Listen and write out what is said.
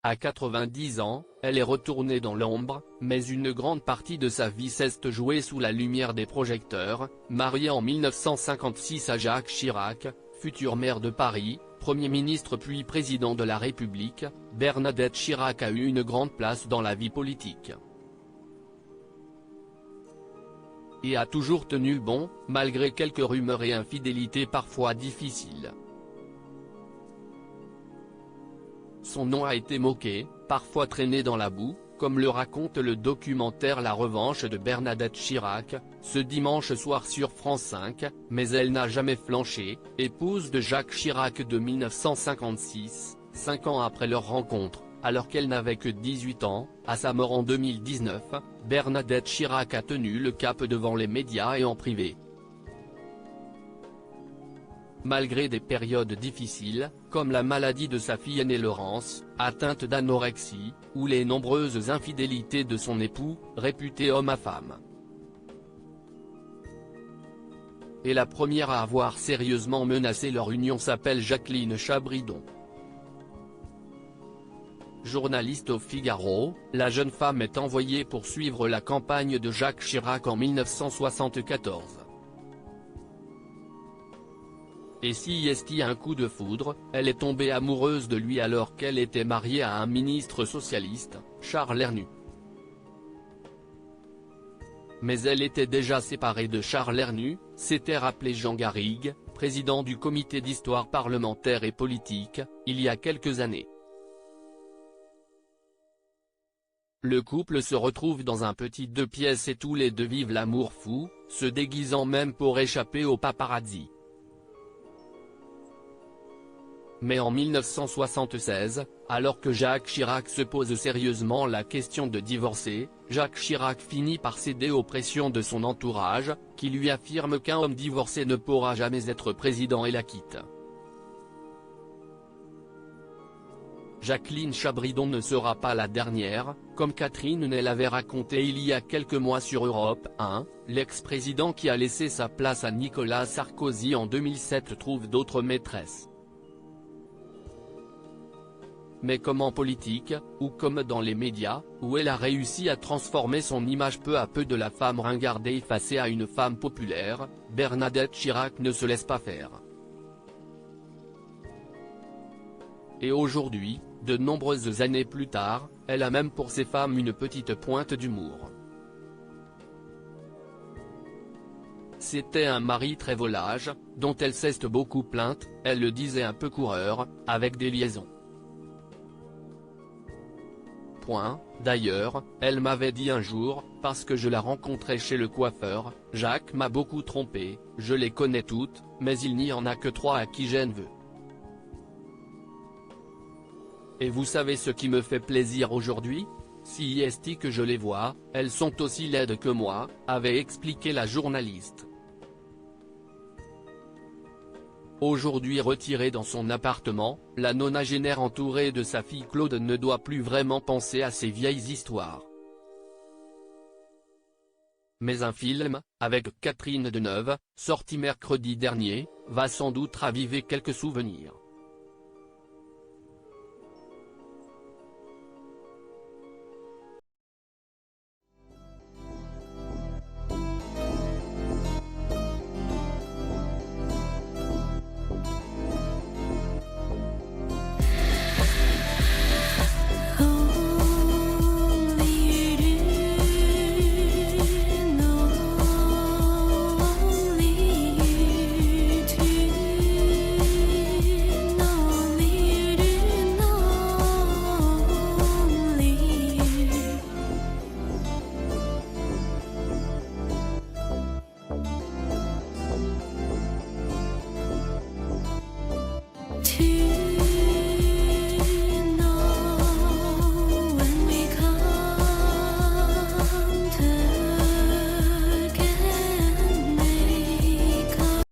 À 90 ans, elle est retournée dans l'ombre, mais une grande partie de sa vie s'est jouée sous la lumière des projecteurs. Mariée en 1956 à Jacques Chirac, futur maire de Paris, Premier ministre puis président de la République, Bernadette Chirac a eu une grande place dans la vie politique. Et a toujours tenu le bon, malgré quelques rumeurs et infidélités parfois difficiles. Son nom a été moqué, parfois traîné dans la boue, comme le raconte le documentaire La Revanche de Bernadette Chirac, ce dimanche soir sur France 5, mais elle n'a jamais flanché. Épouse de Jacques Chirac de 1956, 5 ans après leur rencontre, alors qu'elle n'avait que 18 ans, à sa mort en 2019, Bernadette Chirac a tenu le cap devant les médias et en privé. Malgré des périodes difficiles, comme la maladie de sa fille aînée Laurence, atteinte d'anorexie, ou les nombreuses infidélités de son époux, réputé homme à femme. Et la première à avoir sérieusement menacé leur union s'appelle Jacqueline Chabridon. Journaliste au Figaro, la jeune femme est envoyée pour suivre la campagne de Jacques Chirac en 1974. Et si est un coup de foudre, elle est tombée amoureuse de lui alors qu'elle était mariée à un ministre socialiste, Charles Hernu. Mais elle était déjà séparée de Charles Hernu, s'était rappelé Jean Garrigue, président du comité d'histoire parlementaire et politique, il y a quelques années. Le couple se retrouve dans un petit 2 pièces et tous les deux vivent l'amour fou, se déguisant même pour échapper aux paparazzi. Mais en 1976, alors que Jacques Chirac se pose sérieusement la question de divorcer, Jacques Chirac finit par céder aux pressions de son entourage, qui lui affirme qu'un homme divorcé ne pourra jamais être président et la quitte. Jacqueline Chabridon ne sera pas la dernière, comme Catherine Ney l'avait raconté il y a quelques mois sur Europe 1, l'ex-président qui a laissé sa place à Nicolas Sarkozy en 2007 trouve d'autres maîtresses. Mais comme en politique, ou comme dans les médias, où elle a réussi à transformer son image peu à peu de la femme ringarde et effacée à une femme populaire, Bernadette Chirac ne se laisse pas faire. Et aujourd'hui, de nombreuses années plus tard, elle a même pour ces femmes une petite pointe d'humour. C'était un mari très volage, dont elle s'est beaucoup plainte, elle le disait un peu coureur, avec des liaisons. D'ailleurs, elle m'avait dit un jour, parce que je la rencontrais chez le coiffeur, Jacques m'a beaucoup trompé, je les connais toutes, mais il n'y en a que 3 à qui je ne veux. Et vous savez ce qui me fait plaisir aujourd'hui? Si est que je les vois, elles sont aussi laides que moi, avait expliqué la journaliste. Aujourd'hui retirée dans son appartement, la nonagénaire entourée de sa fille Claude ne doit plus vraiment penser à ces vieilles histoires. Mais un film, avec Catherine Deneuve, sorti mercredi dernier, va sans doute raviver quelques souvenirs.